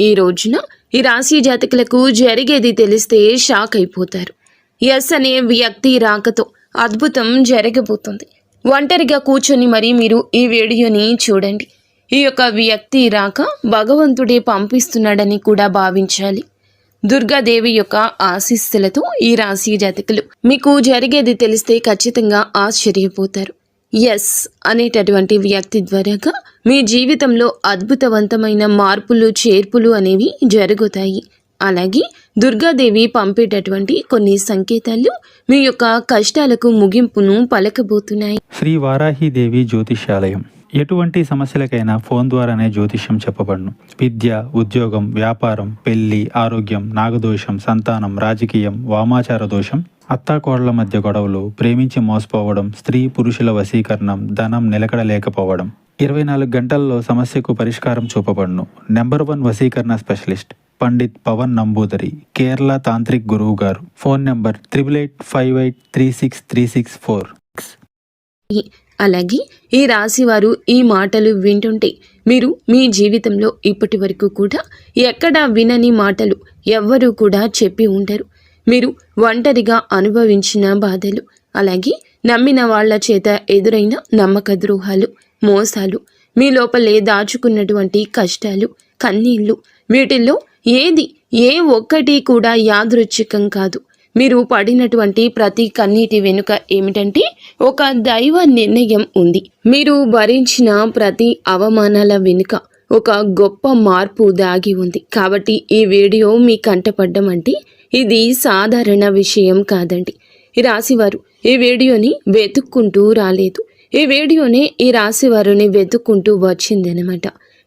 ఈ రోజున ఈ రాశి జాతకులకు జరిగేది తెలిస్తే షాక్ అయిపోతారు. ఎస్ అనే వ్యక్తి రాకతో అద్భుతం జరగబోతుంది. ఒంటరిగా కూర్చొని మరి మీరు ఈ వీడియోని చూడండి. ఈ యొక్క వ్యక్తి రాక భగవంతుడే పంపిస్తున్నాడని కూడా భావించాలి. దుర్గాదేవి యొక్క ఆశీస్సులతో ఈ రాశి జాతకులు మీకు జరిగేది తెలిస్తే ఖచ్చితంగా ఆశ్చర్యపోతారు. ఎస్ అనేటటువంటి వ్యక్తి ద్వారాగా మీ జీవితంలో అద్భుతవంతమైన మార్పులు చేర్పులు అనేవి జరుగుతాయి. అలాగే దుర్గాదేవి పంపేటటువంటి కొన్ని సంకేతాలు మీ యొక్క కష్టాలకు ముగింపును పలకబోతున్నాయి. శ్రీ వారాహిదేవి జ్యోతిష్యాలయం. ఎటువంటి సమస్యలకైనా ఫోన్ ద్వారానే జ్యోతిష్యం చెప్పబడును. విద్య, ఉద్యోగం, వ్యాపారం, పెళ్లి, ఆరోగ్యం, నాగదోషం, సంతానం, రాజకీయం, వామాచార దోషం, అత్తాకోడళ్ల మధ్య గొడవలు, ప్రేమించి మోసపోవడం, స్త్రీ పురుషుల వశీకరణం, ధనం నిలకడలేకపోవడం, 24 గంటల్లో సమస్యకు పరిష్కారం చూపబడును. నెంబర్ 1 వశీకరణ స్పెషలిస్ట్ పండిత్ పవన్ నంబూదరి, కేరళ తాంత్రిక్ గురువు గారు. Phone number 8858363646. అలాగే ఈ రాశి వారు ఈ మాటలు వింటుంటే మీరు మీ జీవితంలో ఇప్పటి వరకు కూడా ఎక్కడా వినని మాటలు ఎవ్వరూ కూడా చెప్పి ఉండరు. మీరు ఒంటరిగా అనుభవించిన బాధలు, అలాగే నమ్మిన వాళ్ల చేత ఎదురైన నమ్మక ద్రోహాలు, మోసాలు, మీ లోపలే దాచుకున్నటువంటి కష్టాలు, కన్నీళ్లు, వీటిల్లో ఏ ఒక్కటి కూడా యాదృచ్ఛికం కాదు. మీరు పడినటువంటి ప్రతి కన్నీటి వెనుక ఏమిటంటే ఒక దైవ నిర్ణయం ఉంది. మీరు భరించిన ప్రతి అవమానాల వెనుక ఒక గొప్ప మార్పు దాగి ఉంది. కాబట్టి ఈ వీడియో మీ కంటపడ్డం అంటే ఇది సాధారణ విషయం కాదండి. ఈ రాశివారు ఈ వీడియోని వెతుక్కుంటూ రాలేదు. ఈ వీడియోనే ఈ రాశివారిని వెతుక్కుంటూ వచ్చిందనమాట.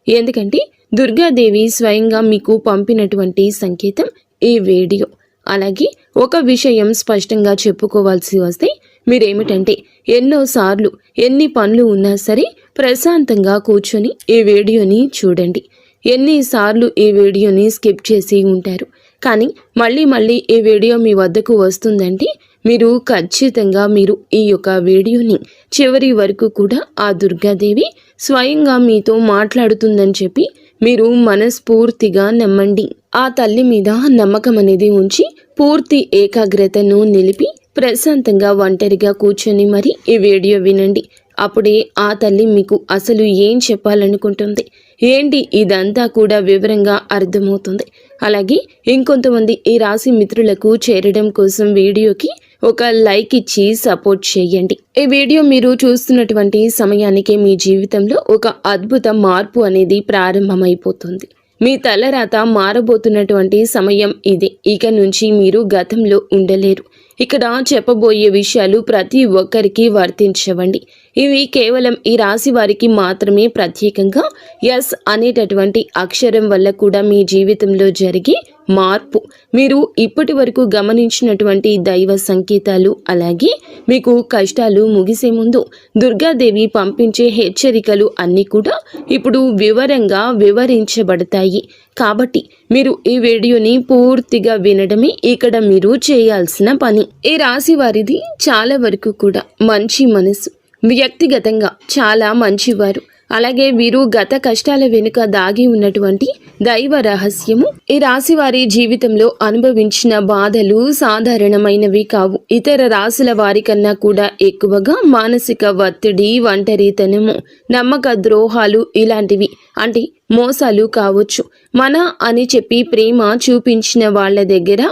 ఎందుకంటే దుర్గాదేవి స్వయంగా మీకు పంపినటువంటి సంకేతం ఈ వీడియో. అలాగే ఒక విషయం స్పష్టంగా చెప్పుకోవాల్సి వస్తే మీరేమిటంటే ఎన్నోసార్లు ఎన్ని పనులు ఉన్నా సరే ప్రశాంతంగా కూర్చొని ఈ వీడియోని చూడండి. ఎన్నిసార్లు ఈ వీడియోని స్కిప్ చేసి ఉంటారు. కానీ మళ్ళీ ఈ వీడియో మీ వద్దకు వస్తుందంటే మీరు ఖచ్చితంగా ఈ యొక్క వీడియోని చివరి వరకు కూడా ఆ దుర్గాదేవి స్వయంగా మీతో మాట్లాడుతుందని చెప్పి మీరు మనస్ఫూర్తిగా నమ్మండి. ఆ తల్లి మీద నమ్మకం అనేది ఉంచి పూర్తి ఏకాగ్రతను నిలిపి ప్రశాంతంగా ఒంటరిగా కూర్చొని మరి ఈ వీడియో వినండి. అప్పుడే ఆ తల్లి మీకు అసలు ఏం చెప్పాలనుకుంటుంది ఏంటి ఇదంతా కూడా వివరంగా అర్థమవుతుంది. అలాగే ఇంకొంతమంది ఈ రాశి మిత్రులకు చేరడం కోసం వీడియోకి ఒక లైక్ ఇచ్చి సపోర్ట్ చేయండి. ఈ వీడియో మీరు చూస్తున్నటువంటి సమయానికి మీ జీవితంలో ఒక అద్భుత మార్పు అనేది ప్రారంభమైపోతుంది. మీ తలరాత మారబోతున్నటువంటి సమయం ఇది. ఇక నుంచి మీరు గతంలో ఉండలేరు. ఇక్కడ చెప్పబోయే విషయాలు ప్రతి ఒక్కరికి వర్తించవండి. ఇవి కేవలం ఈ రాశి వారికి మాత్రమే ప్రత్యేకంగా ఎస్ అనేటటువంటి అక్షరం వల్ల కూడా మీ జీవితంలో జరిగే మార్పు, మీరు ఇప్పటి వరకు గమనించినటువంటి దైవ సంకేతాలు, అలాగే మీకు కష్టాలు ముగిసే ముందు దుర్గాదేవి పంపించే హెచ్చరికలు అన్నీ కూడా ఇప్పుడు వివరంగా వివరించబడతాయి. కాబట్టి మీరు ఈ వీడియోని పూర్తిగా వినడమే ఇక్కడ మీరు చేయాల్సిన పని. ఈ రాశి వారిది చాలా వరకు కూడా మంచి మనసు, వ్యక్తిగతంగా చాలా మంచివారు. అలాగే వీరు గత కష్టాల వెనుక దాగి ఉన్నటువంటి దైవ రహస్యము. ఈ రాశి వారి జీవితంలో అనుభవించిన బాధలు సాధారణమైనవి కావు. ఇతర రాశుల వారి కన్నా కూడా ఎక్కువగా మానసిక ఒత్తిడి, ఒంటరితనము, నమ్మక ద్రోహాలు ఇలాంటివి అంటే మోసాలు కావచ్చు. మన అని చెప్పి ప్రేమ చూపించిన వాళ్ళ దగ్గర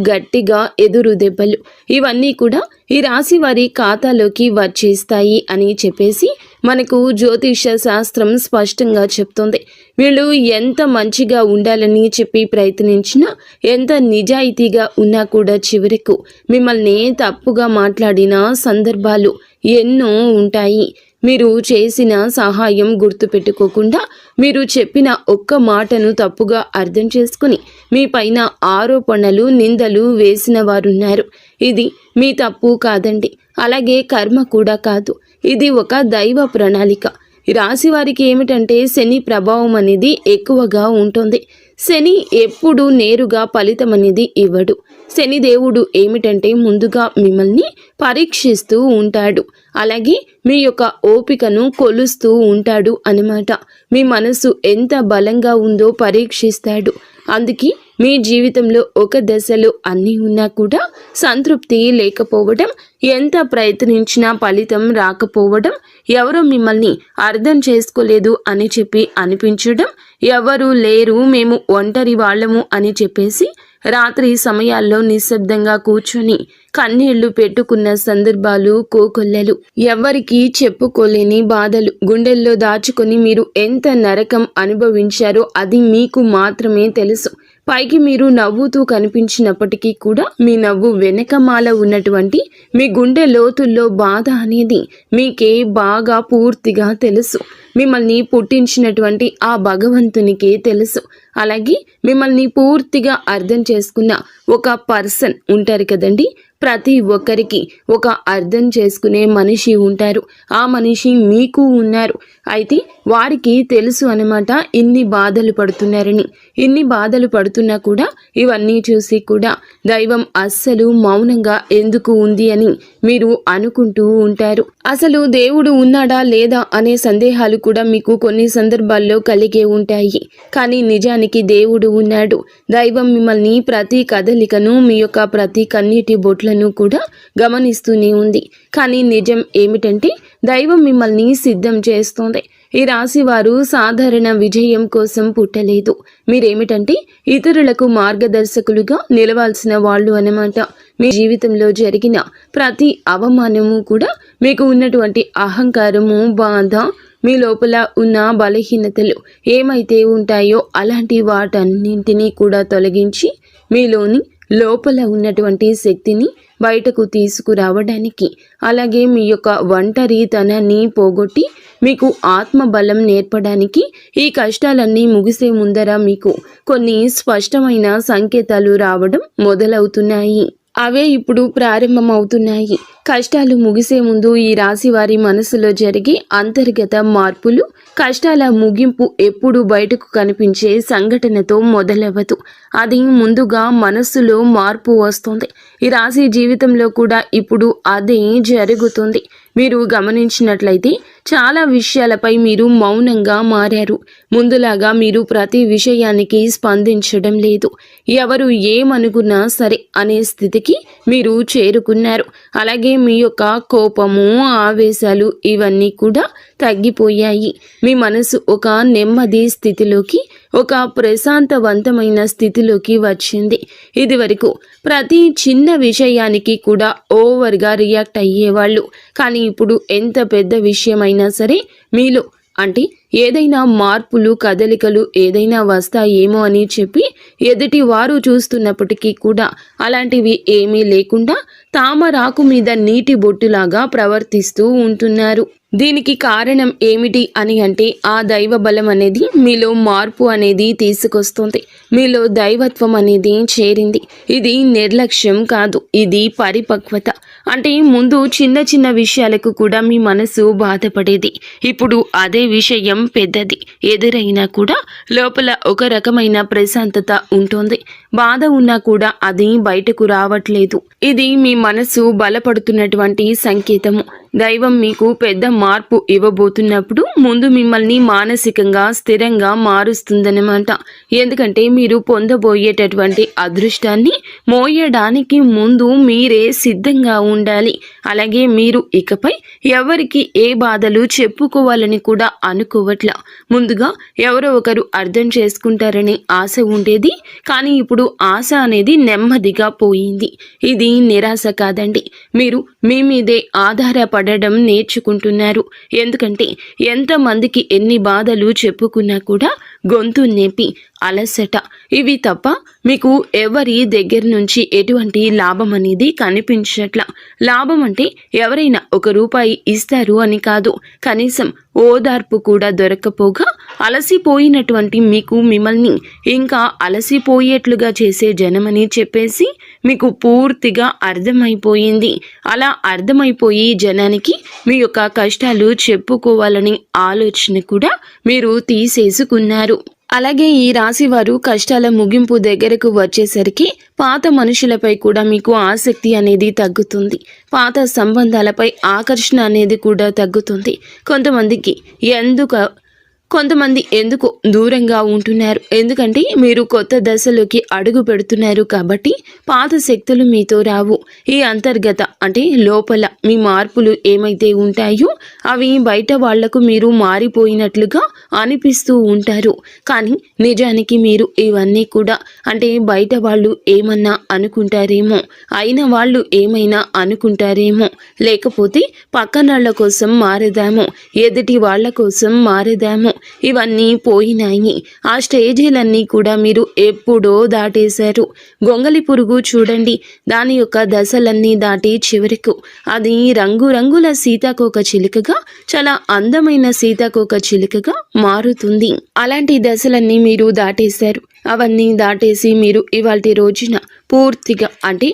గట్టిగా ఎదురు దెబ్బలు, ఇవన్నీ కూడా ఈ రాశి వారి ఖాతాలోకి వచ్చేస్తాయి అని చెప్పేసి మనకు జ్యోతిష శాస్త్రం స్పష్టంగా చెప్తుంది. వీళ్ళు ఎంత మంచిగా ఉండాలని చెప్పి ప్రయత్నించినా, ఎంత నిజాయితీగా ఉన్నా కూడా చివరకు మిమ్మల్ని తప్పుగా మాట్లాడిన సందర్భాలు ఎన్నో ఉంటాయి. మీరు చేసిన సహాయం గుర్తుపెట్టుకోకుండా మీరు చెప్పిన ఒక్క మాటను తప్పుగా అర్థం చేసుకుని మీ పైన ఆరోపణలు, నిందలు వేసిన వారున్నారు. ఇది మీ తప్పు కాదండి. అలాగే కర్మ కూడా కాదు. ఇది ఒక దైవ ప్రణాళిక. రాశి వారికి ఏమిటంటే శని ప్రభావం అనేది ఎక్కువగా ఉంటుంది. శని ఎప్పుడు నేరుగా ఫలితం అనేది ఇవ్వడు. శని దేవుడు ఏమిటంటే ముందుగా మిమ్మల్ని పరీక్షిస్తూ ఉంటాడు. అలాగే మీ యొక్క ఓపికను కొలుస్తూ ఉంటాడు అన్నమాట. మీ మనసు ఎంత బలంగా ఉందో పరీక్షిస్తాడు. అందుకే మీ జీవితంలో ఒక దశలో అన్నీ ఉన్నా కూడా సంతృప్తి లేకపోవడం, ఎంత ప్రయత్నించినా ఫలితం రాకపోవడం, ఎవరో మిమ్మల్ని అర్థం చేసుకోలేదు అని చెప్పి అనిపించడం, ఎవరు లేరు మేము ఒంటరి వాళ్ళము అని చెప్పేసి రాత్రి సమయాల్లో నిశ్శబ్దంగా కూర్చొని కన్నీళ్లు పెట్టుకున్న సందర్భాలు కోకొల్లలు. ఎవ్వరికీ చెప్పుకోలేని బాధలు గుండెల్లో దాచుకొని మీరు ఎంత నరకం అనుభవించారో అది మీకు మాత్రమే తెలుసు. పైకి మీరు నవ్వుతూ కనిపించినప్పటికీ కూడా మీ నవ్వు వెనకమాల ఉన్నటువంటి మీ గుండె లోతుల్లో బాధ అనేది మీకే బాగా పూర్తిగా తెలుసు. మిమ్మల్ని పుట్టించినటువంటి ఆ భగవంతునికే తెలుసు. అలాగే మిమ్మల్ని పూర్తిగా అర్థం చేసుకున్న ఒక పర్సన్ ఉంటారు కదండి. ప్రతి ఒక్కరికి ఒక అర్థం చేసుకునే మనిషి ఉంటారు. ఆ మనిషి మీకు ఉన్నారు. అయితే వారికి తెలుసు అన్నమాట ఇన్ని బాధలు పడుతున్నారని. ఇన్ని బాధలు పడుతున్నా కూడా ఇవన్నీ చూసి కూడా దైవం అస్సలు మౌనంగా ఎందుకు ఉంది అని మీరు అనుకుంటూ ఉంటారు. అసలు దేవుడు ఉన్నాడా లేదా అనే సందేహాలు కూడా మీకు కొన్ని సందర్భాల్లో కలిగే ఉంటాయి. కానీ నిజానికి దేవుడు ఉన్నాడు. దైవం మిమ్మల్ని ప్రతి కదలికను, మీ యొక్క ప్రతి కన్నీటి బొట్లను కూడా గమనిస్తూనే ఉంది. కానీ నిజం ఏమిటంటే దైవం మిమ్మల్ని సిద్ధం చేస్తోంది. ఈ రాశి వారు సాధారణ విజయం కోసం పుట్టలేదు. మీరేమిటంటే ఇతరులకు మార్గదర్శకులుగా నిలవాల్సిన వాళ్ళు అన్నమాట. మీ జీవితంలో జరిగిన ప్రతి అవమానము కూడా మీకు ఉన్నటువంటి అహంకారము, బాధ, మీ లోపల ఉన్న బలహీనతలు ఏమైతే ఉంటాయో అలాంటి వాటన్నింటినీ కూడా తొలగించి మీలోని లోపల ఉన్నటువంటి శక్తిని బయటకు తీసుకురావడానికి, అలాగే మీ యొక్క ఒంటరితనాన్ని పోగొట్టి మీకు ఆత్మబలం నేర్పడానికి ఈ కష్టాలన్నీ ముగిసే ముందర మీకు కొన్ని స్పష్టమైన సంకేతాలు రావడం మొదలవుతున్నాయి. అవే ఇప్పుడు ప్రారంభమవుతున్నాయి. కష్టాలు ముగిసే ముందు ఈ రాశి వారి మనసులో జరిగే అంతర్గత మార్పులు, కష్టాల ముగింపు ఎప్పుడు బయటకు కనిపించే సంఘటనతో మొదలవ్వదు. అది ముందుగా మనస్సులో మార్పు వస్తుంది. ఈ రాశి జీవితంలో కూడా ఇప్పుడు అదే జరుగుతుంది. మీరు గమనించినట్లయితే చాలా విషయాలపై మీరు మౌనంగా మారారు. ముందులాగా మీరు ప్రతి విషయానికి స్పందించడం లేదు. ఎవరు ఏమనుకున్నా సరే అనే స్థితికి మీరు చేరుకున్నారు. అలాగే మీ యొక్క కోపము, ఆవేశాలు ఇవన్నీ కూడా తగ్గిపోయాయి. మీ మనసు ఒక నెమ్మది స్థితిలోకి, ఒక ప్రశాంతవంతమైన స్థితిలోకి వచ్చింది. ఇది వరకు ప్రతి చిన్న విషయానికి కూడా ఓవర్గా రియాక్ట్ అయ్యేవాళ్ళు. కానీ ఇప్పుడు ఎంత పెద్ద విషయమైనా సరే మీలో అంటే ఏదైనా మార్పులు, కదలికలు ఏదైనా వస్తాయేమో అని చెప్పి ఎదుటి వారు చూస్తున్నప్పటికీ కూడా అలాంటివి ఏమీ లేకుండా తామరాకు మీద నీటి బొట్టులాగా ప్రవర్తిస్తూ ఉంటున్నారు. దీనికి కారణం ఏమిటి అని అంటే ఆ దైవ బలం అనేది మీలో మార్పు అనేది తీసుకొస్తుంది. మీలో దైవత్వం అనేది చేరింది. ఇది నిర్లక్ష్యం కాదు, ఇది పరిపక్వత. అంటే ముందు చిన్న చిన్న విషయాలకు కూడా మీ మనసు బాధపడేది. ఇప్పుడు అదే విషయం పెద్దది ఎదురైనా కూడా లోపల ఒక రకమైన ప్రశాంతత ఉంటుంది. బాధ ఉన్నా కూడా అది బయటకు రావట్లేదు. ఇది మీ మనసు బలపడుతున్నటువంటి సంకేతము. దైవం మీకు పెద్ద మార్పు ఇవ్వబోతున్నప్పుడు ముందు మిమ్మల్ని మానసికంగా స్థిరంగా మారుస్తుందన్నమాట. ఎందుకంటే మీరు పొందబోయేటటువంటి అదృష్టాన్ని మోయడానికి ముందు మీరే సిద్ధంగా ఉండాలి. అలాగే మీరు ఇకపై ఎవరికి ఏ బాధలు చెప్పుకోవాలని కూడా అనుకోవట్లా. ముందుగా ఎవరో ఒకరు అర్థం చేసుకుంటారని ఆశ ఉండేది. కానీ ఇప్పుడు ఆశ అనేది నెమ్మదిగా పోయింది. ఇది నిరాశ కాదండి. మీరు మీ మీదే ఆధారపడడం నేర్చుకుంటున్నారు. ఎందుకంటే ఎంతమందికి ఎన్ని బాధలు చెప్పుకున్నా కూడా గొంతు నేపి అలసట ఇవి తప్ప మీకు ఎవరి దగ్గర నుంచి ఎటువంటి లాభం అనేది కనిపించట్లా. లాభం అంటే ఎవరైనా ₹1 ఇస్తారు అని కాదు, కనీసం ఓదార్పు కూడా దొరకపోగా అలసిపోయినటువంటి మీకు మిమ్మల్ని ఇంకా అలసిపోయేట్లుగా చేసే జనమని చెప్పేసి మీకు పూర్తిగా అర్థమైపోయింది. అలా అర్థమైపోయి జనానికి మీ యొక్క కష్టాలు చెప్పుకోవాలని ఆలోచన కూడా మీరు తీసేసుకున్నారు. అలాగే ఈ రాశి వారు కష్టాల ముగింపు దగ్గరకు వచ్చేసరికి పాత మనుషులపై కూడా మీకు ఆసక్తి అనేది తగ్గుతుంది. పాత సంబంధాలపై ఆకర్షణ అనేది కూడా తగ్గుతుంది. కొంతమంది ఎందుకు దూరంగా ఉంటున్నారు, ఎందుకంటే మీరు కొత్త దశలోకి అడుగు పెడుతున్నారు కాబట్టి పాత శక్తులు మీతో రావు. ఈ అంతర్గత అంటే లోపల మీ మార్పులు ఏమైతే ఉంటాయో అవి బయట వాళ్లకు మీరు మారిపోయినట్లుగా అనిపిస్తూ ఉంటారు. కానీ నిజానికి మీరు ఇవన్నీ కూడా అంటే బయట వాళ్ళు ఏమన్నా అనుకుంటారేమో, అయిన వాళ్ళు ఏమైనా అనుకుంటారేమో, లేకపోతే పక్కనాళ్ల కోసం మారేదామో, ఎదుటి వాళ్ల కోసం మారేదామో, ఇవన్నీ పోయినాయి. ఆ స్టేజీలన్నీ కూడా మీరు ఎప్పుడో దాటేశారు. గొంగలి పురుగు చూడండి, దాని యొక్క దశలన్నీ దాటి చివరకు అది రంగురంగుల సీతాకోక చిలుకగా, చాలా అందమైన సీతాకోక చిలుకగా మారుతుంది. అలాంటి దశలన్నీ మీరు దాటేశారు. అవన్నీ దాటేసి మీరు ఇవాల్టి రోజున పూర్తిగా అంటే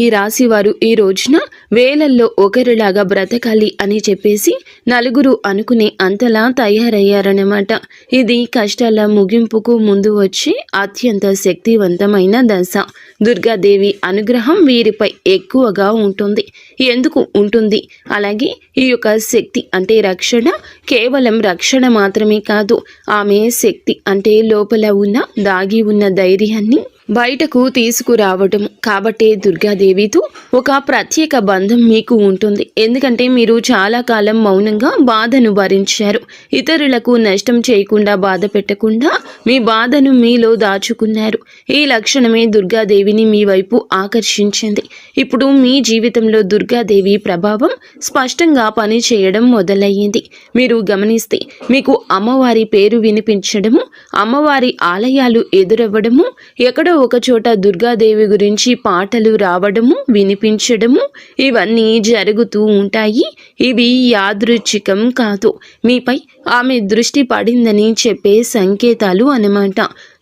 ఈ రాశి వారు ఈ రోజున వేలల్లో ఒకరిలాగా బ్రతకాలి అని చెప్పేసి నలుగురు అనుకునే అంతలా తయారయ్యారన్నమాట. ఇది కష్టాల ముగింపుకు ముందు వచ్చే అత్యంత శక్తివంతమైన దశ. దుర్గాదేవి అనుగ్రహం వీరిపై ఎక్కువగా ఉంటుంది. ఎందుకు ఉంటుంది? అలాగే ఈ యొక్క శక్తి అంటే రక్షణ కేవలం రక్షణ మాత్రమే కాదు, ఆమె శక్తి అంటే లోపల ఉన్న దాగి ఉన్న ధైర్యాన్ని బయటకు తీసుకురావటం. కాబట్టే దుర్గాదేవితో ఒక ప్రత్యేక బంధం మీకు ఉంటుంది. ఎందుకంటే మీరు చాలా కాలం మౌనంగా బాధను భరించారు. ఇతరులకు నష్టం చేయకుండా, బాధ పెట్టకుండా మీ బాధను మీలో దాచుకున్నారు. ఈ లక్షణమే దుర్గాదేవిని మీ వైపు ఆకర్షించింది. ఇప్పుడు మీ జీవితంలో దుర్గాదేవి ప్రభావం స్పష్టంగా పనిచేయడం మొదలయ్యింది. మీరు గమనిస్తే మీకు అమ్మవారి పేరు వినిపించడము, అమ్మవారి ఆలయాలు ఎదురవ్వడము, ఎక్కడో ఒక చోట దుర్గాదేవి గురించి పాటలు రావడము, వినిపించడము, ఇవన్నీ జరుగుతూ ఉంటాయి. ఇవి యాదృచ్ఛికం కాదు, మీపై ఆమె దృష్టి పడిందని చెప్పే సంకేతాలు అన్నమాట.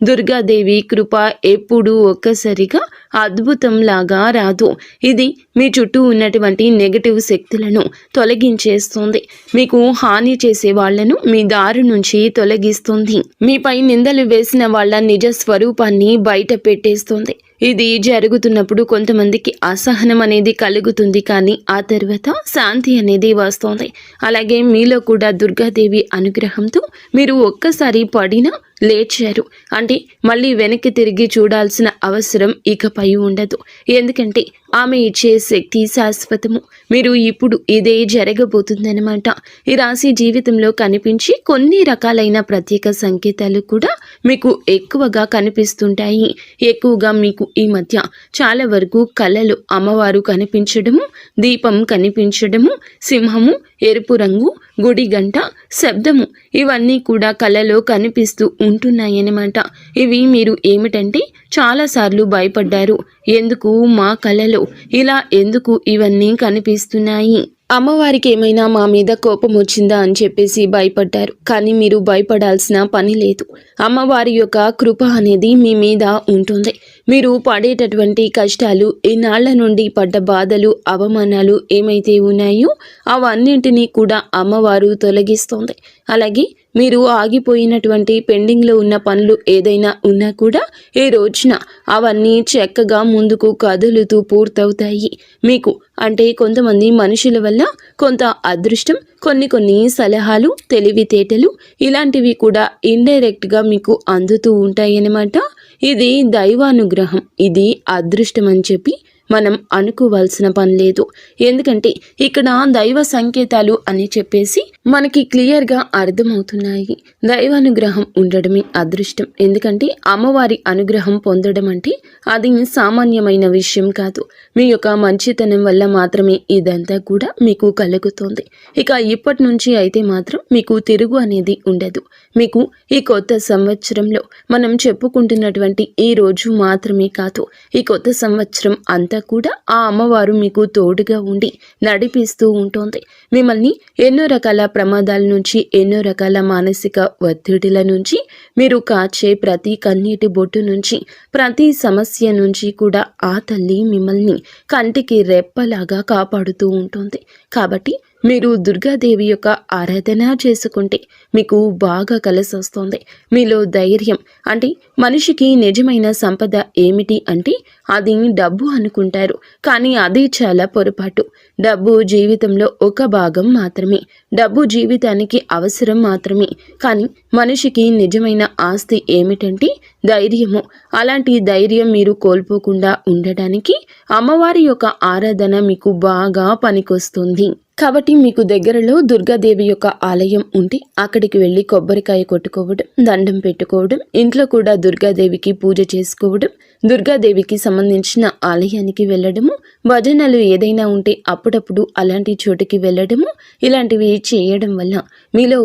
దుర్గాదేవి కృప ఎప్పుడూ ఒక్కసారిగా అద్భుతంలాగా రాదు. ఇది మీ చుట్టూ ఉన్నటువంటి నెగటివ్ శక్తులను తొలగించేస్తుంది. మీకు హాని చేసే వాళ్లను మీ దారి నుంచి తొలగిస్తుంది. మీపై నిందలు వేసిన వాళ్ళ నిజ స్వరూపాన్ని బయట పెట్టేస్తుంది. ఇది జరుగుతున్నప్పుడు కొంతమందికి అసహనం అనేది కలుగుతుంది, కానీ ఆ తర్వాత శాంతి అనేది వస్తుంది. అలాగే మీలో కూడా దుర్గాదేవి అనుగ్రహంతో మీరు ఒక్కసారి పడినా లేచారు అంటే మళ్ళీ వెనక్కి తిరిగి చూడాల్సిన అవసరం ఇకపై ఉండదు. ఎందుకంటే ఆమె ఇచ్చే శక్తి శాశ్వతము. మీరు ఇప్పుడు ఇదే జరగబోతుందన్నమాట. ఈ రాశి జీవితంలో కనిపించి కొన్ని రకాలైన ప్రత్యేక సంకేతాలు కూడా మీకు ఎక్కువగా కనిపిస్తుంటాయి. ఎక్కువగా మీకు ఈ మధ్య చాలా వరకు కళలు అమ్మవారు కనిపించడము, దీపం కనిపించడము, సింహము, ఎరుపు రంగు, గుడి గంట, శబ్దము, ఇవన్నీ కూడా కళలో కనిపిస్తూ ఉంటున్నాయన్నమాట. ఇవి మీరు ఏమిటంటే చాలాసార్లు భయపడ్డారు. ఎందుకు మా కళలో ఇలా ఎందుకు ఇవన్నీ కనిపిస్తున్నాయి, అమ్మవారికి ఏమైనా మా మీద కోపం వచ్చిందా అని చెప్పేసి భయపడ్డారు. కానీ మీరు భయపడాల్సిన పని లేదు. అమ్మవారి యొక్క కృప అనేది మీ మీద ఉంటుంది. మీరు పడేటటువంటి కష్టాలు, ఈనాళ్ల నుండి పడ్డ బాధలు, అవమానాలు ఏమైతే ఉన్నాయో అవన్నింటినీ కూడా అమ్మవారు తొలగిస్తుంది. అలాగే మీరు ఆగిపోయినటువంటి పెండింగ్లో ఉన్న పనులు ఏదైనా ఉన్నా కూడా ఈ రోజున అవన్నీ చక్కగా ముందుకు కదులుతూ పూర్తవుతాయి. మీకు అంటే కొంతమంది మనుషుల వల్ల కొంత అదృష్టం, కొన్ని సలహాలు, తెలివితేటలు ఇలాంటివి కూడా ఇండైరెక్ట్గా మీకు అందుతూ ఉంటాయన్నమాట. ఇది దైవానుగ్రహం, ఇది అదృష్టం అని చెప్పి మనం అనుకోవాల్సిన పని లేదు. ఎందుకంటే ఇక్కడ దైవ సంకేతాలు అని చెప్పేసి మనకి క్లియర్గా అర్థమవుతున్నాయి. దైవానుగ్రహం ఉండడమే అదృష్టం. ఎందుకంటే అమ్మవారి అనుగ్రహం పొందడం అంటే అది సామాన్యమైన విషయం కాదు. మీ యొక్క మంచితనం వల్ల మాత్రమే ఇదంతా కూడా మీకు కలుగుతుంది. ఇక ఇప్పటి నుంచి అయితే మాత్రం మీకు తిరుగు అనేది ఉండదు. మీకు ఈ కొత్త సంవత్సరంలో మనం చెప్పుకుంటున్నటువంటి ఈ రోజు మాత్రమే కాదు, ఈ కొత్త సంవత్సరం అంతా కూడా ఆ అమ్మవారు మీకు తోడుగా ఉండి నడిపిస్తూ ఉంటుంది. మిమ్మల్ని ఎన్నో రకాల ప్రమాదాల నుంచి, ఎన్నో రకాల మానసిక ఒత్తిడిల నుంచి, మీరు కాచే ప్రతి కన్నీటి బొట్టు నుంచి, ప్రతి సమస్య నుంచి కూడా ఆ తల్లి మిమ్మల్ని కంటికి రెప్పలాగా కాపాడుతూ ఉంటుంది. కాబట్టి మీరు దుర్గాదేవి యొక్క ఆరాధన చేసుకుంటే మీకు బాగా కలిసొస్తుంది. మీలో ధైర్యం అంటే మనిషికి నిజమైన సంపద ఏమిటి అంటే అది డబ్బు అనుకుంటారు. కానీ అది చాలా పొరపాటు. డబ్బు జీవితంలో ఒక భాగం మాత్రమే. డబ్బు జీవితానికి అవసరం మాత్రమే. కానీ మనిషికి నిజమైన ఆస్తి ఏమిటంటే ధైర్యము. అలాంటి ధైర్యం మీరు కోల్పోకుండా ఉండడానికి అమ్మవారి యొక్క ఆరాధన మీకు బాగా పనికొస్తుంది. కాబట్టి మీకు దగ్గరలో దుర్గాదేవి యొక్క ఆలయం ఉంటే అక్కడికి వెళ్ళి కొబ్బరికాయ కొట్టుకోవడం, దండం పెట్టుకోవడం, ఇంట్లో కూడా దుర్గాదేవికి పూజ చేసుకోవడం, దుర్గాదేవికి సంబంధించిన ఆలయానికి వెళ్ళడము, భజనలు ఏదైనా ఉంటే అప్పుడప్పుడు అలాంటి చోటుకి వెళ్ళడము, ఇలాంటివి చేయడం వల్ల మీలో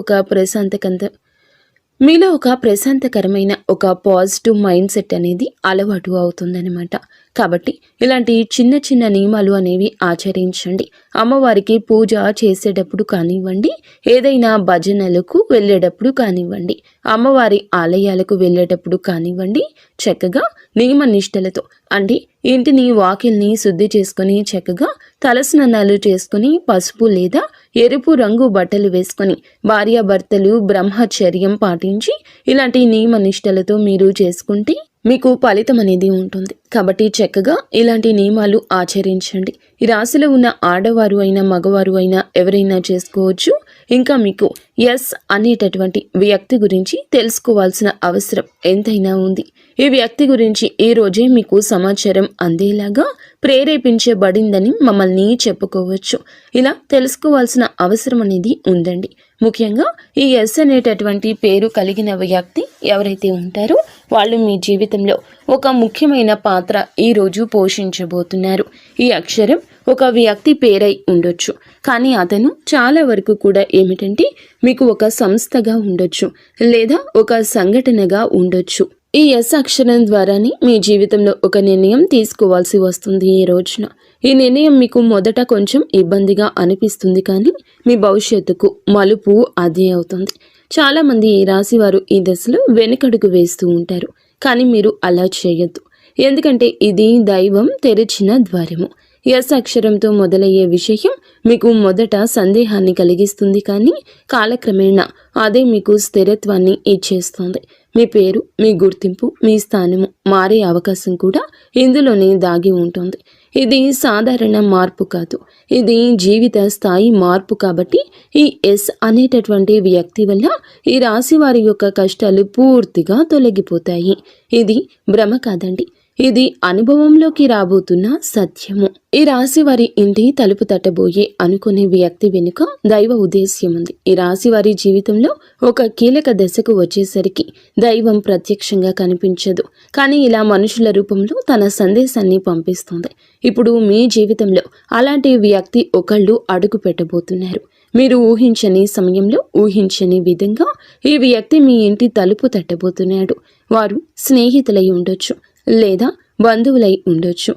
ఒక ప్రశాంతకరమైన ఒక పాజిటివ్ మైండ్ సెట్ అనేది అలవాటు అవుతుందన్నమాట. కాబట్టి ఇలాంటి చిన్న చిన్న నియమాలు అనేవి ఆచరించండి. అమ్మవారికి పూజ చేసేటప్పుడు కానివ్వండి, ఏదైనా భజనలకు వెళ్ళేటప్పుడు కానివ్వండి, అమ్మవారి ఆలయాలకు వెళ్ళేటప్పుడు కానివ్వండి, చక్కగా నియమ నిష్టలతో అంటే ఇంటిని వాకిల్ని శుద్ధి చేసుకొని చక్కగా తలస్నానాలు చేసుకుని పసుపు లేదా ఎరుపు రంగు బట్టలు వేసుకొని భార్యాభర్తలు బ్రహ్మచర్యం పాటించి ఇలాంటి నియమ నిష్టలతో మీరు చేసుకుంటే మీకు ఫలితం అనేది ఉంటుంది. కాబట్టి చక్కగా ఇలాంటి నియమాలు ఆచరించండి. ఈ రాశిలో ఉన్న ఆడవారు అయినా మగవారు అయినా ఎవరైనా చేసుకోవచ్చు. ఇంకా మీకు ఎస్ అనేటటువంటి వ్యక్తి గురించి తెలుసుకోవాల్సిన అవసరం ఎంతైనా ఉంది. ఈ వ్యక్తి గురించి ఈ రోజే మీకు సమాచారం అందేలాగా ప్రేరేపించబడిందని మమ్మల్ని చెప్పుకోవచ్చు. ఇలా తెలుసుకోవాల్సిన అవసరం అనేది ఉందండి. ముఖ్యంగా ఈ ఎస్ అనేటటువంటి పేరు కలిగిన వ్యక్తి ఎవరైతే ఉంటారో వాళ్ళు మీ జీవితంలో ఒక ముఖ్యమైన పాత్ర ఈరోజు పోషించబోతున్నారు. ఈ అక్షరం ఒక వ్యక్తి పేరై ఉండొచ్చు, కానీ అతను చాలా వరకు కూడా ఏమిటంటే మీకు ఒక సంస్థగా ఉండొచ్చు లేదా ఒక సంఘటనగా ఉండొచ్చు. ఈ ఎస్ అక్షరం ద్వారానే మీ జీవితంలో ఒక నిర్ణయం తీసుకోవాల్సి వస్తుంది. ఈ రోజున ఈ నిర్ణయం మీకు మొదట కొంచెం ఇబ్బందిగా అనిపిస్తుంది, కానీ మీ భవిష్యత్తుకు మలుపు అదే అవుతుంది. చాలామంది ఈ రాశి వారు ఈ దశలో వెనుకడుగు వేస్తూ ఉంటారు, కానీ మీరు అలా చేయొద్దు. ఎందుకంటే ఇది దైవం తెరిచిన ద్వారము. ఎస్ అక్షరంతో మొదలయ్యే విషయం మీకు మొదట సందేహాన్ని కలిగిస్తుంది, కానీ కాలక్రమేణా అదే మీకు స్థిరత్వాన్ని ఇచ్చేస్తుంది. మీ పేరు, మీ గుర్తింపు, మీ స్థానము మారే అవకాశం కూడా ఇందులోనే దాగి ఉంటుంది. ఇది సాధారణ మార్పు కాదు, ఇది జీవిత స్థాయి మార్పు. కాబట్టి ఈ ఎస్ అనేటటువంటి వ్యక్తి వల్ల ఈ రాశి వారి యొక్క కష్టాలు పూర్తిగా తొలగిపోతాయి. ఇది భ్రమ కాదండి, ఇది అనుభవంలోకి రాబోతున్న సత్యము. ఈ రాశి వారి ఇంటి తలుపు తట్టబోయే అనుకునే వ్యక్తి వెనుక దైవ ఉద్దేశ్యం ఉంది. ఈ రాశి వారి జీవితంలో ఒక కీలక దశకు వచ్చేసరికి దైవం ప్రత్యక్షంగా కనిపించదు, కానీ ఇలా మనుషుల రూపంలో తన సందేశాన్ని పంపిస్తుంది. ఇప్పుడు మీ జీవితంలో అలాంటి వ్యక్తి ఒకళ్ళు అడుగు పెట్టబోతున్నారు. మీరు ఊహించని సమయంలో ఊహించని విధంగా ఈ వ్యక్తి మీ ఇంటి తలుపు తట్టబోతున్నాడు. వారు స్నేహితులై ఉండొచ్చు, లేదా బంధువులై ఉండొచ్చు,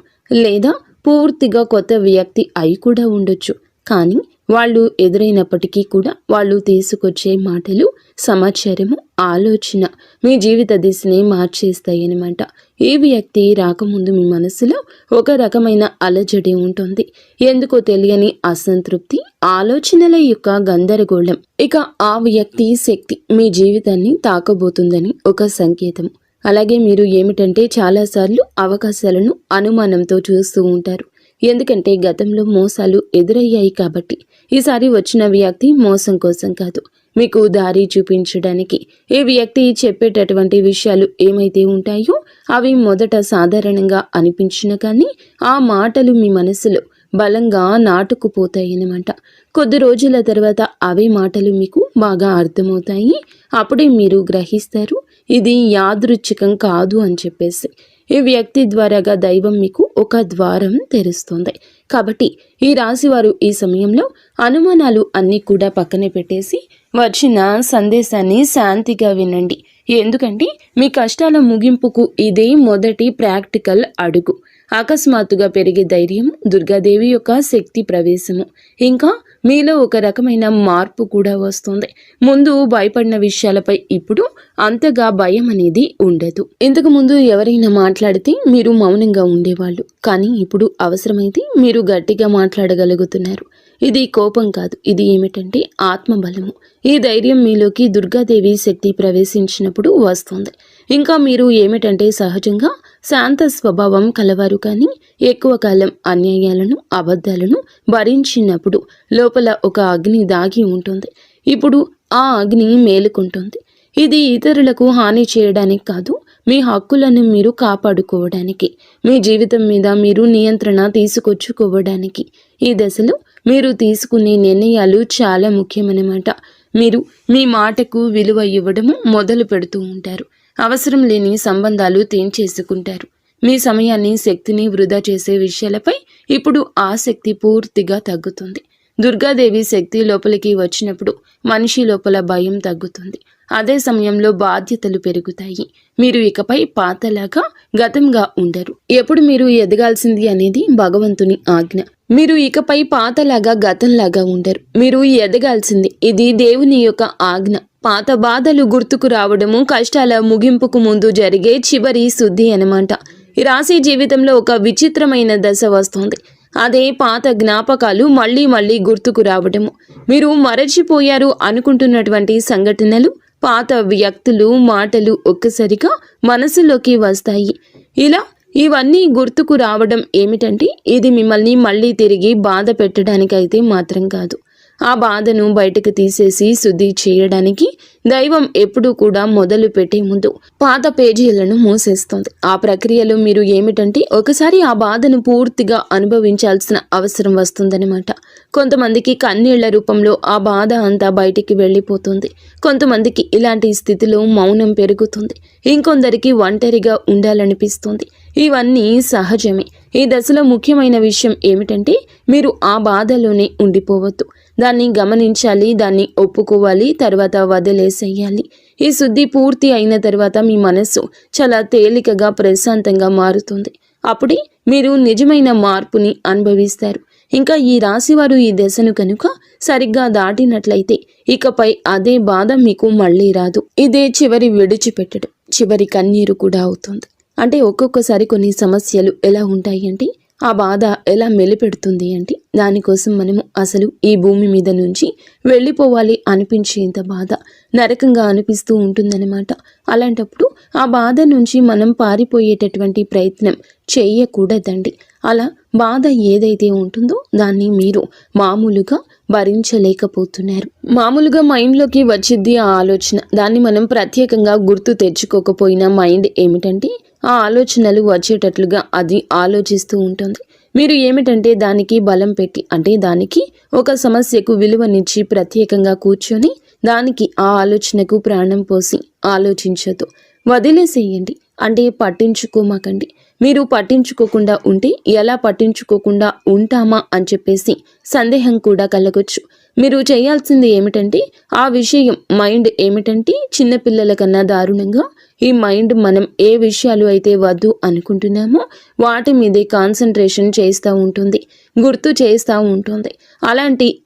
లేదా పూర్తిగా కొత్త వ్యక్తి అయి కూడా ఉండొచ్చు. కానీ వాళ్ళు ఎదురైనప్పటికీ కూడా వాళ్ళు తీసుకొచ్చే మాటలు, సమాచారము, ఆలోచన మీ జీవిత దిశని మార్చేస్తాయన్నమాట. ఈ వ్యక్తి రాకముందు మీ మనసులో ఒక రకమైన అలజడి ఉంటుంది. ఎందుకో తెలియని అసంతృప్తి, ఆలోచనల యొక్క గందరగోళం. ఇక ఆ వ్యక్తి శక్తి మీ జీవితాన్ని తాకబోతుందని ఒక సంకేతం. అలాగే మీరు ఏమిటంటే చాలాసార్లు అవకాశాలను అనుమానంతో చూస్తూ ఉంటారు. ఎందుకంటే గతంలో మోసాలు ఎదురయ్యాయి కాబట్టి. ఈసారి వచ్చిన వ్యక్తి మోసం కోసం కాదు, మీకు దారి చూపించడానికి. ఈ వ్యక్తి చెప్పేటటువంటి విషయాలు ఏమైతే ఉంటాయో అవి మొదట సాధారణంగా అనిపించిన కానీ ఆ మాటలు మీ మనసులో బలంగా నాటుకుపోతాయన్నమాట. కొద్ది రోజుల తర్వాత అవే మాటలు మీకు బాగా అర్థమవుతాయి. అప్పుడే మీరు గ్రహిస్తారు ఇది యాదృచ్ఛికం కాదు అని చెప్పేసి. ఈ వ్యక్తి ద్వారాగా దైవం మీకు ఒక ద్వారం తెరుస్తుంది. కాబట్టి ఈ రాశి వారు ఈ సమయంలో అనుమానాలు అన్నీ కూడా పక్కనే పెట్టేసి వచ్చిన సందేశాన్ని శాంతిగా వినండి. ఎందుకంటే మీ కష్టాల ముగింపుకు ఇదే మొదటి ప్రాక్టికల్ అడుగు. అకస్మాత్తుగా పెరిగే ధైర్యం, దుర్గాదేవి యొక్క శక్తి ప్రవేశము, ఇంకా మీలో ఒక రకమైన మార్పు కూడా వస్తుంది. ముందు భయపడిన విషయాలపై ఇప్పుడు అంతగా భయం అనేది ఉండదు. ఇంతకు ముందు ఎవరైనా మాట్లాడితే మీరు మౌనంగా ఉండేవాళ్ళు, కానీ ఇప్పుడు అవసరమైతే మీరు గట్టిగా మాట్లాడగలుగుతున్నారు. ఇది కోపం కాదు, ఇది ఏమిటంటే ఆత్మబలము. ఈ ధైర్యం మీలోకి దుర్గాదేవి శక్తి ప్రవేశించినప్పుడు వస్తుంది. ఇంకా మీరు ఏమిటంటే సహజంగా శాంత స్వభావం కలవారు, కానీ ఎక్కువ కాలం అన్యాయాలను అబద్ధాలను భరించినప్పుడు లోపల ఒక అగ్ని దాగి ఉంటుంది. ఇప్పుడు ఆ అగ్ని మేలుకుంటుంది. ఇది ఇతరులకు హాని చేయడానికి కాదు, మీ హక్కులను మీరు కాపాడుకోవడానికి, మీ జీవితం మీద మీరు నియంత్రణ తీసుకొచ్చుకోవడానికి. ఈ దశలో మీరు తీసుకునే నిర్ణయాలు చాలా ముఖ్యమన్నమాట. మీరు మీ మాటకు విలువ ఇవ్వడము మొదలు పెడుతూ ఉంటారు. అవసరం లేని సంబంధాలు తెంచేసుకుంటారు. మీ సమయాన్ని శక్తిని వృధా చేసే విషయాలపై ఇప్పుడు ఆసక్తి పూర్తిగా తగ్గుతుంది. దుర్గాదేవి శక్తి లోపలికి వచ్చినప్పుడు మనిషి లోపల భయం తగ్గుతుంది. అదే సమయంలో బాధ్యతలు పెరుగుతాయి. మీరు ఇకపై పాతలాగా గతంగా ఉండరు. ఎప్పుడు మీరు ఎదగాల్సింది అనేది భగవంతుని ఆజ్ఞ. మీరు ఇకపై పాతలాగా గతంలాగా ఉండరు. మీరు ఎదగాల్సింది, ఇది దేవుని యొక్క ఆజ్ఞ. పాత బాధలు గుర్తుకు రావడము కష్టాల ముగింపుకు ముందు జరిగే చివరి శుద్ధి అన్నమాట. ఈ రాశి జీవితంలో ఒక విచిత్రమైన దశ వస్తుంది. అదే పాత జ్ఞాపకాలు మళ్ళీ మళ్ళీ గుర్తుకు రావడము. మీరు మరచిపోయారు అనుకుంటున్నటువంటి సంఘటనలు, పాత వ్యక్తులు, మాటలు ఒక్కసారిగా మనసులోకి వస్తాయి. ఇలా ఇవన్నీ గుర్తుకు రావడం ఏమిటంటే ఇది మిమ్మల్ని మళ్ళీ తిరిగి బాధ పెట్టడానికైతే మాత్రం కాదు. ఆ బాధను బయటకు తీసేసి శుద్ధి చేయడానికి దైవం ఎప్పుడూ కూడా మొదలు పెట్టే ముందు పాత పేజీలను మూసేస్తుంది. ఆ ప్రక్రియలో మీరు ఏమిటంటే ఒకసారి ఆ బాధను పూర్తిగా అనుభవించాల్సిన అవసరం వస్తుందన్నమాట. కొంతమందికి కన్నీళ్ల రూపంలో ఆ బాధ అంతా బయటికి వెళ్ళిపోతుంది. కొంతమందికి ఇలాంటి స్థితిలో మౌనం పెరుగుతుంది. ఇంకొందరికి ఒంటరిగా ఉండాలనిపిస్తుంది. ఇవన్నీ సహజమే. ఈ దశలో ముఖ్యమైన విషయం ఏమిటంటే మీరు ఆ బాధలోనే ఉండిపోవద్దు. దాన్ని గమనించాలి, దాన్ని ఒప్పుకోవాలి, తర్వాత వదిలేసేయాలి. ఈ శుద్ధి పూర్తి అయిన తర్వాత మీ మనస్సు చాలా తేలికగా ప్రశాంతంగా మారుతుంది. అప్పుడే మీరు నిజమైన మార్పుని అనుభవిస్తారు. ఇంకా ఈ రాశివారు ఈ దశను కనుక సరిగ్గా దాటినట్లయితే ఇకపై అదే బాధ మీకు మళ్ళీ రాదు. ఇదే చివరి విడిచిపెట్టడం, చివరి కన్నీరు కూడా అవుతుంది. అంటే ఒక్కొక్కసారి కొన్ని సమస్యలు ఎలా ఉంటాయి అంటే ఆ బాధ ఎలా మెలిపెడుతుంది అంటే దానికోసం మనము అసలు ఈ భూమి మీద నుంచి వెళ్ళిపోవాలి అనిపించేంత బాధ నరకంగా అనిపిస్తూ ఉంటుందన్నమాట. అలాంటప్పుడు ఆ బాధ నుంచి మనం పారిపోయేటటువంటి ప్రయత్నం చేయకూడదండి. అలా బాధ ఏదైతే ఉంటుందో దాన్ని మీరు మామూలుగా భరించలేకపోతున్నారు. మామూలుగా మైండ్లోకి వచ్చిద్ది ఆ ఆలోచన. దాన్ని మనం ప్రత్యేకంగా గుర్తు తెచ్చుకోకపోయినా మైండ్ ఏమిటంటే ఆ ఆలోచనలు వచ్చేటట్లుగా అది ఆలోచిస్తూ ఉంటుంది. మీరు ఏమిటంటే దానికి బలం పెట్టి, అంటే దానికి ఒక సమస్యకు విలువనిచ్చి ప్రత్యేకంగా కూర్చొని దానికి ఆ ఆలోచనకు ప్రాణం పోసి ఆలోచించదు, వదిలేసేయండి. అంటే పట్టించుకోమాకండి. మీరు పట్టించుకోకుండా ఉంటే ఎలా పట్టించుకోకుండా ఉంటామా అని చెప్పేసి సందేహం కూడా కలగొచ్చు. మీరు చేయాల్సింది ఏమిటంటే ఆ విషయం మైండ్ ఏమిటంటే చిన్నపిల్లల కన్నా దారుణంగా ఈ మైండ్ మనం ఏ విషయాలు అయితే వద్దు అనుకుంటున్నామో వాటి మీదే కాన్సన్ట్రేషన్ చేస్తూ ఉంటుంది, గుర్తు చేస్తూ ఉంటుంది.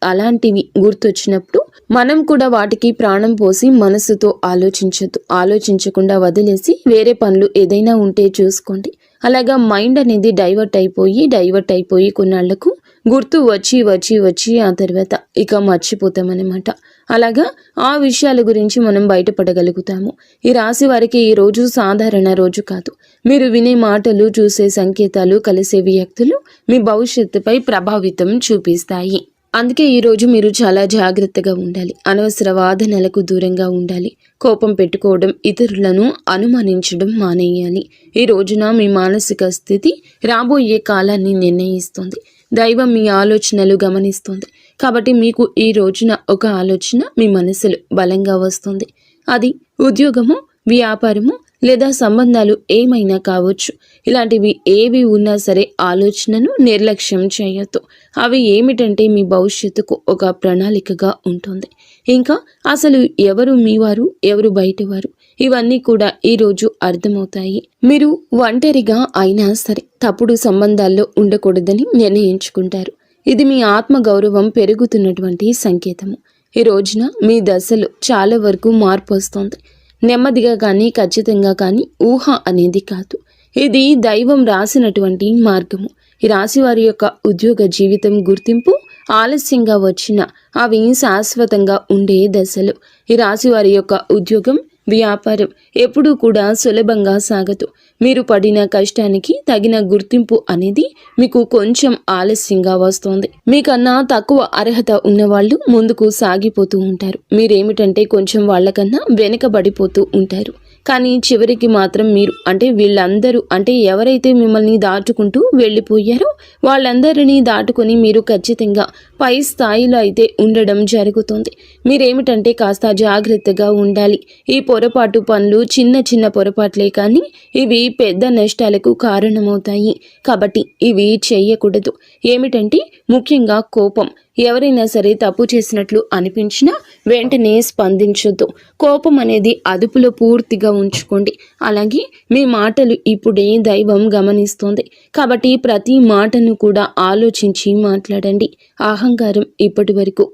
అలాంటివి గుర్తొచ్చినప్పుడు మనం కూడా వాటికి ప్రాణం పోసి మనసుతో ఆలోచించద్దు. ఆలోచించకుండా వదిలేసి వేరే పనులు ఏదైనా ఉంటే చూసుకోండి. అలాగా మైండ్ అనేది డైవర్ట్ అయిపోయి కొన్నాళ్లకు గుర్తు వచ్చి ఆ తర్వాత ఇక మర్చిపోతామన్నమాట. అలాగా ఆ విషయాల గురించి మనం బయటపడగలుగుతాము. ఈ రాశి వారికి ఈ రోజు సాధారణ రోజు కాదు. మీరు వినే మాటలు, చూసే సంకేతాలు, కలిసే వ్యక్తులు మీ భవిష్యత్తుపై ప్రభావితం చూపిస్తాయి. అందుకే ఈరోజు మీరు చాలా జాగ్రత్తగా ఉండాలి. అనవసర వాదనలకు దూరంగా ఉండాలి. కోపం పెట్టుకోవడం, ఇతరులను అనుమానించడం మానేయాలి. ఈ రోజున మీ మానసిక స్థితి రాబోయే కాలాన్ని నిర్ణయిస్తుంది. దైవం మీ ఆలోచనలు గమనిస్తుంది. కాబట్టి మీకు ఈ రోజున ఒక ఆలోచన మీ మనసులో బలంగా వస్తుంది. అది ఉద్యోగము, వ్యాపారము లేదా సంబంధాలు ఏమైనా కావచ్చు. ఇలాంటివి ఏవి ఉన్నా సరే ఆలోచనను నిర్లక్ష్యం చేయొద్దు. అవి ఏమిటంటే మీ భవిష్యత్తుకు ఒక ప్రణాళికగా ఉంటుంది. ఇంకా అసలు ఎవరు మీవారు, ఎవరు బయటవారు, ఇవన్నీ కూడా ఈరోజు అర్థమవుతాయి. మీరు ఒంటరిగా అయినా సరే తప్పుడు సంబంధాల్లో ఉండకూడదని నిర్ణయించుకుంటారు. ఇది మీ ఆత్మ గౌరవం పెరుగుతున్నటువంటి సంకేతము. ఈ రోజున మీ దశలో చాలా వరకు మార్పు వస్తుంది. నెమ్మదిగా కానీ ఖచ్చితంగా కానీ ఊహ అనేది కాదు. ఇది దైవం రాసినటువంటి మార్గము. ఈ రాశి వారి యొక్క ఉద్యోగ జీవితం గుర్తింపు ఆలస్యంగా వచ్చినా అవి శాశ్వతంగా ఉండే దశలు. ఈ రాశి వారి యొక్క ఉద్యోగం, వ్యాపారం ఎప్పుడూ కూడా సులభంగా సాగదు. మీరు పడిన కష్టానికి తగిన గుర్తింపు అనేది మీకు కొంచెం ఆలస్యంగా వస్తుంది. మీకన్నా తక్కువ అర్హత ఉన్నవాళ్ళు ముందుకు సాగిపోతూ ఉంటారు. మీరేమిటంటే కొంచెం వాళ్ళకన్నా వెనుకబడిపోతూ ఉంటారు. కానీ చివరికి మాత్రం మీరు వీళ్ళందరూ ఎవరైతే మిమ్మల్ని దాటుకుంటూ వెళ్ళిపోయారో వాళ్ళందరినీ దాటుకొని మీరు ఖచ్చితంగా పై స్థాయిలో అయితే ఉండడం జరుగుతుంది. మీరేమిటంటే కాస్త జాగ్రత్తగా ఉండాలి. ఈ పొరపాటు పనులు చిన్న చిన్న పొరపాట్లే కానీ ఇవి పెద్ద నష్టాలకు కారణమవుతాయి. కాబట్టి ఇవి చేయకూడదు. ఏమిటంటే ముఖ్యంగా కోపం. ఎవరైనా సరే తప్పు చేసినట్లు అనిపించినా వెంటనే స్పందించొద్దు. కోపం అనేది అదుపులో పూర్తిగా ఉంచుకోండి. అలాగే మీ మాటలు ఇప్పుడే దైవం గమనిస్తోంది. కాబట్టి ప్రతి మాటను కూడా ఆలోచించి మాట్లాడండి. అహంకారం ఇప్పటి వరకు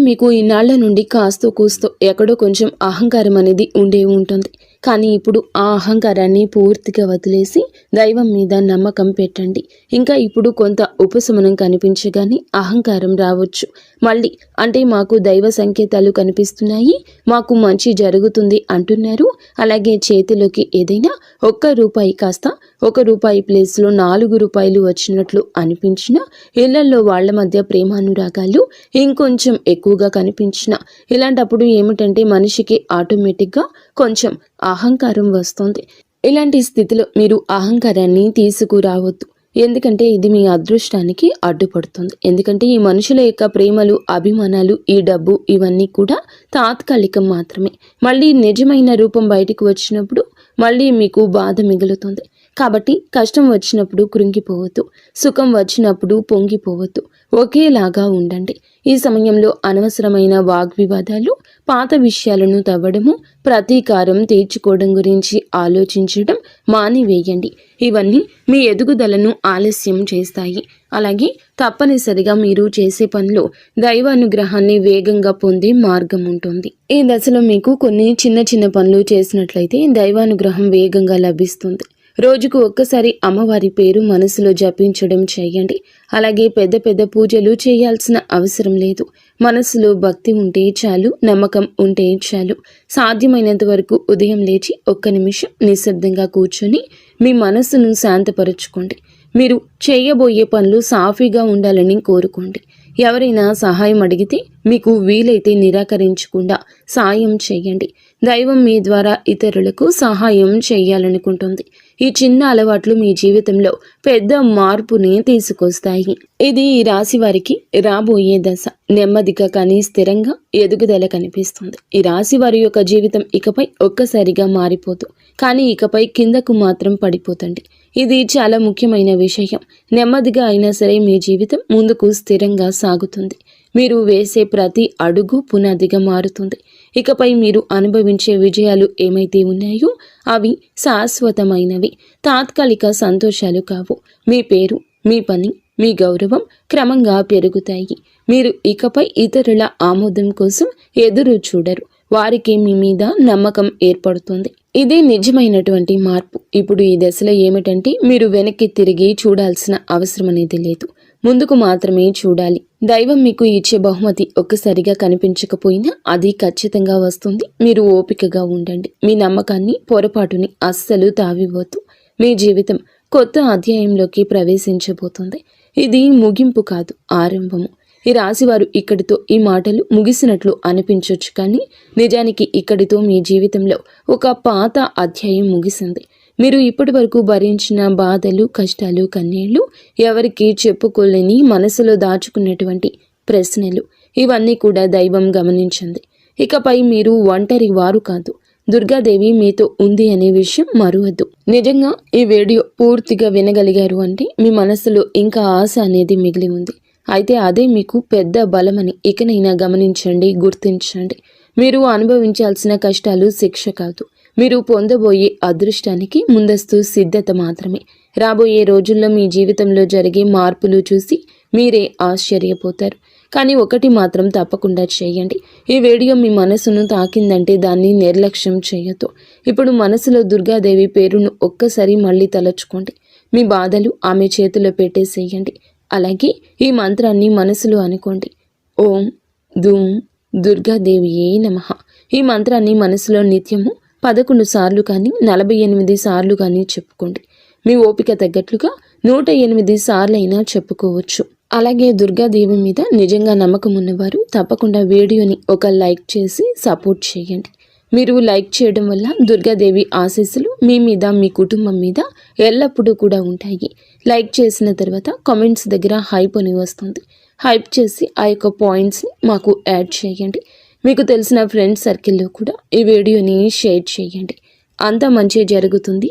మీకు ఇన్నాళ్ల నుండి కాస్తో కూస్తో ఎక్కడో కొంచెం అహంకారం అనేది ఉండే ఉంటుంది. కానీ ఇప్పుడు ఆ అహంకారాన్ని పూర్తిగా వదిలేసి దైవం మీద నమ్మకం పెట్టండి. ఇంకా ఇప్పుడు కొంత ఉపశమనం కనిపించగానే అహంకారం రావచ్చు. మళ్ళీ మాకు దైవ సంకేతాలు కనిపిస్తున్నాయి, మాకు మంచి జరుగుతుంది అంటున్నారు. అలాగే చేతిలోకి ఏదైనా ₹1 కాస్త ₹1 ప్లేస్లో ₹4 వచ్చినట్లు అనిపించినా, ఇళ్లలో వాళ్ల మధ్య ప్రేమానురాగాలు ఇంకొంచెం ఎక్కువగా కనిపించిన, ఇలాంటప్పుడు ఏమిటంటే మనిషికి ఆటోమేటిక్గా కొంచెం అహంకారం వస్తుంది. ఇలాంటి స్థితిలో మీరు అహంకారాన్ని తీసుకురావద్దు. ఎందుకంటే ఇది మీ అదృష్టానికి అడ్డుపడుతుంది. ఎందుకంటే ఈ మనుషుల యొక్క ప్రేమలు, అభిమానాలు, ఈ డబ్బు ఇవన్నీ కూడా తాత్కాలికం మాత్రమే. మళ్ళీ నిజమైన రూపం బయటికి వచ్చినప్పుడు మళ్ళీ మీకు బాధ మిగులుతుంది. కాబట్టి కష్టం వచ్చినప్పుడు కృంగిపోవద్దు, సుఖం వచ్చినప్పుడు పొంగిపోవద్దు. ఒకేలాగా ఉండండి. ఈ సమయంలో అనవసరమైన వాగ్వివాదాలు, పాత విషయాలను తవ్వడము, ప్రతీకారం తీర్చుకోవడం గురించి ఆలోచించడం మానివేయండి. ఇవన్నీ మీ ఎదుగుదలను ఆలస్యం చేస్తాయి. అలాగే తప్పనిసరిగా మీరు చేసే పనిలో దైవానుగ్రహాన్ని వేగంగా పొందే మార్గం ఉంటుంది. ఈ దశలో మీకు కొన్ని చిన్న చిన్న పనులు చేసినట్లయితే దైవానుగ్రహం వేగంగా లభిస్తుంది. రోజుకు ఒక్కసారి అమ్మవారి పేరు మనసులో జపించడం చేయండి. అలాగే పెద్ద పెద్ద పూజలు చేయాల్సిన అవసరం లేదు. మనసులో భక్తి ఉంటే చాలు, నమ్మకం ఉంటే చాలు. సాధ్యమైనంత వరకు ఉదయం లేచి 1 నిమిషం నిశ్శబ్దంగా కూర్చొని మీ మనసును శాంతపరచుకోండి. మీరు చేయబోయే పనులు సాఫీగా ఉండాలని కోరుకోండి. ఎవరైనా సహాయం అడిగితే మీకు వీలైతే నిరాకరించకుండా సాయం చేయండి. దైవం మీ ద్వారా ఇతరులకు సహాయం చేయాలనుకుంటుంది. ఈ చిన్న అలవాట్లు మీ జీవితంలో పెద్ద మార్పుని తీసుకొస్తాయి. ఇది ఈ రాశి వారికి రాబోయే దశ. నెమ్మదిగా కానీ స్థిరంగా ఎదుగుదల కనిపిస్తుంది. ఈ రాశి వారి యొక్క జీవితం ఇకపై ఒక్కసారిగా మారిపోదు, కానీ ఇకపై కిందకు మాత్రం పడిపోతండి. ఇది చాలా ముఖ్యమైన విషయం. నెమ్మదిగా అయినా సరే మీ జీవితం ముందుకు స్థిరంగా సాగుతుంది. మీరు వేసే ప్రతి అడుగు పునాదిగా మారుతుంది. ఇకపై మీరు అనుభవించే విజయాలు ఏమైతే ఉన్నాయో అవి శాశ్వతమైనవి, తాత్కాలిక సంతోషాలు కావు. మీ పేరు, మీ పని, మీ గౌరవం క్రమంగా పెరుగుతాయి. మీరు ఇకపై ఇతరుల ఆమోదం కోసం ఎదురు చూడరు. వారికి మీ మీద నమ్మకం ఏర్పడుతుంది. ఇదే నిజమైనటువంటి మార్పు. ఇప్పుడు ఈ దశలో ఏమిటంటే మీరు వెనక్కి తిరిగి చూడాల్సిన అవసరం అనేది లేదు, ముందుకు మాత్రమే చూడాలి. దైవం మీకు ఇచ్చే బహుమతి ఒక్కసారిగా కనిపించకపోయినా అది ఖచ్చితంగా వస్తుంది. మీరు ఓపికగా ఉండండి. మీ నమ్మకాన్ని, పొరపాటుని అస్సలు తావివ్వద్దు. మీ జీవితం కొత్త అధ్యాయంలోకి ప్రవేశించబోతుంది. ఇది ముగింపు కాదు, ఆరంభము. ఈ రాశివారు ఇక్కడితో ఈ మాటలు ముగిసినట్లు అనిపించవచ్చు, కానీ నిజానికి ఇక్కడితో మీ జీవితంలో ఒక పాత అధ్యాయం ముగిసింది. మీరు ఇప్పటి వరకు భరించిన బాధలు, కష్టాలు, కన్నీళ్లు, ఎవరికి చెప్పుకోలేని మనసులో దాచుకున్నటువంటి ప్రశ్నలు, ఇవన్నీ కూడా దైవం గమనించింది. ఇకపై మీరు ఒంటరి వారు కాదు, దుర్గాదేవి మీతో ఉంది అనే విషయం మరువద్దు. నిజంగా ఈ వీడియో పూర్తిగా వినగలిగారు అంటే మీ మనసులో ఇంకా ఆశ అనేది మిగిలి ఉంది. అయితే అదే మీకు పెద్ద బలమని ఇకనైనా గమనించండి, గుర్తించండి. మీరు అనుభవించాల్సిన కష్టాలు శిక్ష కాదు, మీరు పొందబోయే అదృష్టానికి ముందస్తు సిద్ధత మాత్రమే. రాబోయే రోజుల్లో మీ జీవితంలో జరిగే మార్పులు చూసి మీరే ఆశ్చర్యపోతారు. కానీ ఒకటి మాత్రం తప్పకుండా చేయండి. ఈ వీడియో మీ మనసును తాకిందంటే దాన్ని నిర్లక్ష్యం చేయొద్దు. ఇప్పుడు మనసులో దుర్గాదేవి పేరును ఒక్కసారి మళ్ళీ తలచుకోండి. మీ బాధలు ఆమె చేతిలో పెట్టేసేయండి. అలాగే ఈ మంత్రాన్ని మనసులో అనుకోండి. ఓం ధూం దుర్గాదేవియే నమః. ఈ మంత్రాన్ని మనసులో నిత్యము 11 సార్లు కానీ 48 సార్లు కానీ చెప్పుకోండి. మీ ఓపిక తగ్గట్లుగా 108 సార్లైనా చెప్పుకోవచ్చు. అలాగే దుర్గాదేవి మీద నిజంగా నమ్మకం ఉన్నవారు తప్పకుండా వీడియోని ఒక లైక్ చేసి సపోర్ట్ చేయండి. మీరు లైక్ చేయడం వల్ల దుర్గాదేవి ఆశీస్సులు మీ మీద మీ కుటుంబం మీద ఎల్లప్పుడూ కూడా ఉంటాయి. లైక్ చేసిన తర్వాత కామెంట్స్ దగ్గర హైప్ అని వస్తుంది. హైప్ చేసి ఆ యొక్క పాయింట్స్ని మాకు యాడ్ చేయండి. మీకు తెలిసిన ఫ్రెండ్స్ సర్కిల్లో కూడా ఈ వీడియోని షేర్ చేయండి. అంతా మంచి జరుగుతుంది.